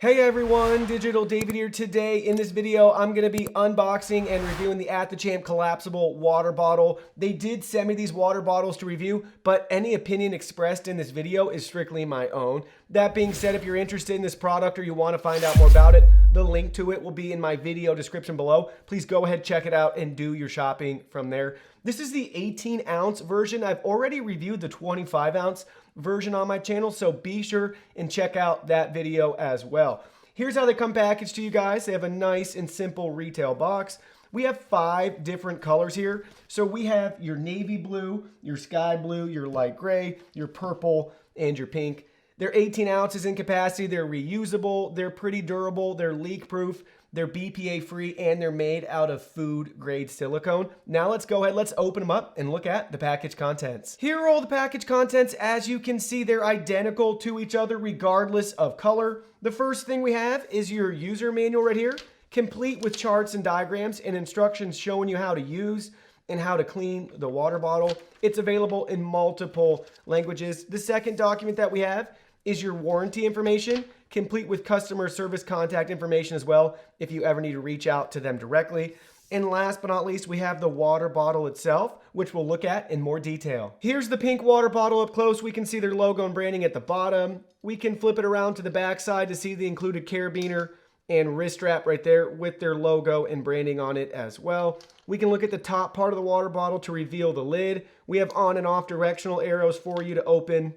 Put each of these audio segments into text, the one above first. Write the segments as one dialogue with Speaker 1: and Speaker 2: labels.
Speaker 1: Hey everyone, Digital David here. Today in this video, I'm going to be unboxing and reviewing the AthlChamp collapsible water bottle. They did send me these water bottles to review, but any opinion expressed in this video is strictly my own. That being said, if you're interested in this product or you want to find out more about it, the link to it will be in my video description below. Please go ahead, check it out, and do your shopping from there. This is the 18-ounce version. I've already reviewed the 25-ounce version on my channel, so be sure and check out that video as well. Here's how they come packaged to you guys. They have a nice and simple retail box. We have 5 different colors here. So we have your navy blue, your sky blue, your light gray, your purple, and your pink. They're 18 ounces in capacity. They're reusable. They're pretty durable. They're leak proof. They're BPA-free, and they're made out of food-grade silicone. Now let's go ahead, let's open them up and look at the package contents. Here are all the package contents. As you can see, they're identical to each other regardless of color. The first thing we have is your user manual right here, complete with charts and diagrams and instructions showing you how to use and how to clean the water bottle. It's available in multiple languages. The second document that we have is your warranty information, complete with customer service contact information as well, if you ever need to reach out to them directly. And last but not least, we have the water bottle itself, which we'll look at in more detail. Here's the pink water bottle up close. We can see their logo and branding at the bottom. We can flip it around to the back side to see the included carabiner and wrist strap right there with their logo and branding on it as well. We can look at the top part of the water bottle to reveal the lid. We have on and off directional arrows for you to open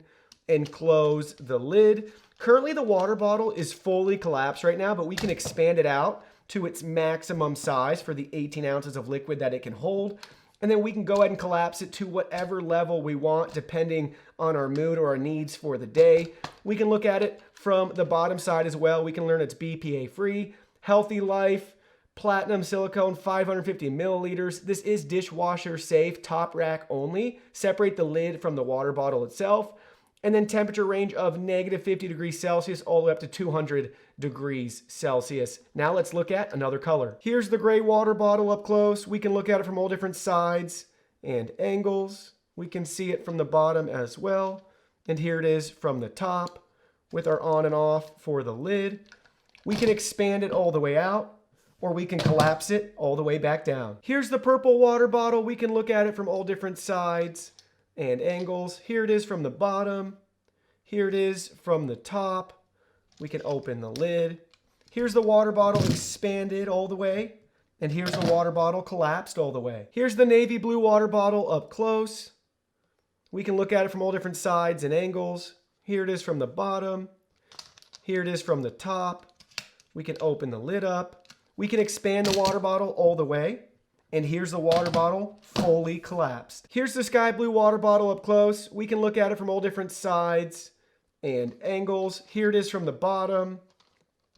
Speaker 1: and close the lid. Currently, the water bottle is fully collapsed right now, but we can expand it out to its maximum size for the 18 ounces of liquid that it can hold. And then we can go ahead and collapse it to whatever level we want, depending on our mood or our needs for the day. We can look at it from the bottom side as well. We can learn it's BPA-free, healthy life, platinum silicone, 550 milliliters. This is dishwasher safe, top rack only. Separate the lid from the water bottle itself. And then temperature range of -50 degrees Celsius all the way up to 200 degrees Celsius. Now let's look at another color. Here's the gray water bottle up close. We can look at it from all different sides and angles. We can see it from the bottom as well. And here it is from the top with our on and off for the lid. We can expand it all the way out, or we can collapse it all the way back down. Here's the purple water bottle. We can look at it from all different sides and angles. Here it is from the bottom. Here it is from the top. We can open the lid. Here's the water bottle expanded all the way. And here's the water bottle collapsed all the way. Here's the navy blue water bottle up close. We can look at it from all different sides and angles. Here it is from the bottom. Here it is from the top. We can open the lid up. We can expand the water bottle all the way. And here's the water bottle fully collapsed. Here's the sky blue water bottle up close. We can look at it from all different sides and angles. Here it is from the bottom.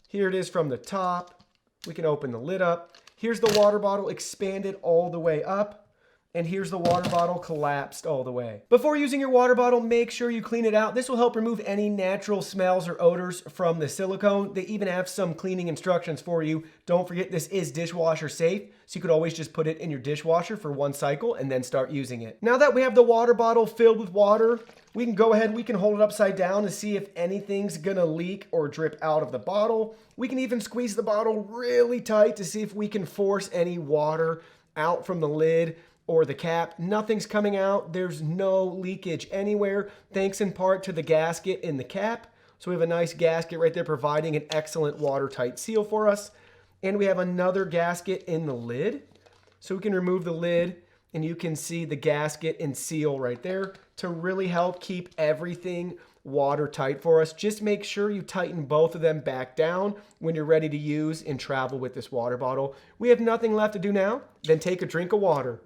Speaker 1: Here it is from the top. We can open the lid up. Here's the water bottle expanded all the way up. And here's the water bottle collapsed all the way. Before using your water bottle, make sure you clean it out. This will help remove any natural smells or odors from the silicone. They even have some cleaning instructions for you. Don't forget, this is dishwasher safe, so you could always just put it in your dishwasher for 1 cycle and then start using it. Now that we have the water bottle filled with water, we can go ahead, we can hold it upside down to see if anything's gonna leak or drip out of the bottle. We can even squeeze the bottle really tight to see if we can force any water out from the lid or the cap. Nothing's coming out. There's no leakage anywhere, thanks in part to the gasket in the cap. So we have a nice gasket right there providing an excellent watertight seal for us. And we have another gasket in the lid. So we can remove the lid and you can see the gasket and seal right there to really help keep everything watertight for us. Just make sure you tighten both of them back down when you're ready to use and travel with this water bottle. We have nothing left to do now, then take a drink of water.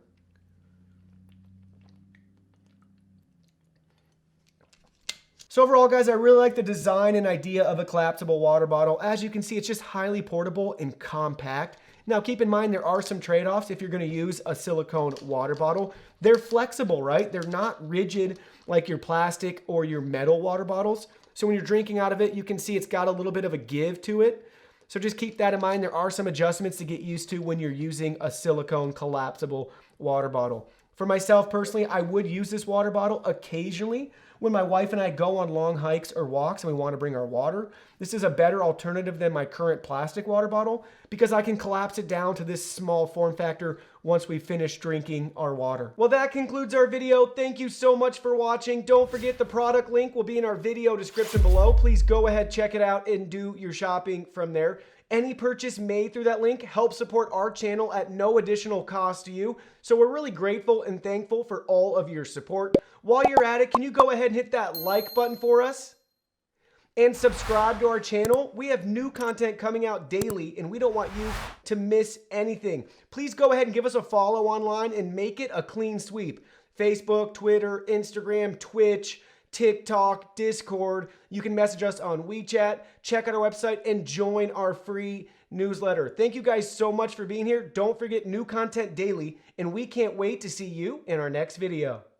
Speaker 1: So overall, guys, I really like the design and idea of a collapsible water bottle. As you can see, it's just highly portable and compact. Now, keep in mind, there are some trade-offs if you're gonna use a silicone water bottle. They're flexible, right? They're not rigid like your plastic or your metal water bottles. So when you're drinking out of it, you can see it's got a little bit of a give to it. So just keep that in mind. There are some adjustments to get used to when you're using a silicone collapsible water bottle. For myself personally, I would use this water bottle occasionally when my wife and I go on long hikes or walks and we want to bring our water. This is a better alternative than my current plastic water bottle because I can collapse it down to this small form factor once we finish drinking our water. Well, that concludes our video. Thank you so much for watching. Don't forget the product link will be in our video description below. Please go ahead, check it out, and do your shopping from there. Any purchase made through that link helps support our channel at no additional cost to you. So we're really grateful and thankful for all of your support. While you're at it, can you go ahead and hit that like button for us? And subscribe to our channel. We have new content coming out daily and we don't want you to miss anything. Please go ahead and give us a follow online and make it a clean sweep. Facebook, Twitter, Instagram, Twitch, TikTok, Discord. You can message us on WeChat, check out our website, and join our free newsletter. Thank you guys so much for being here. Don't forget new content daily, and we can't wait to see you in our next video.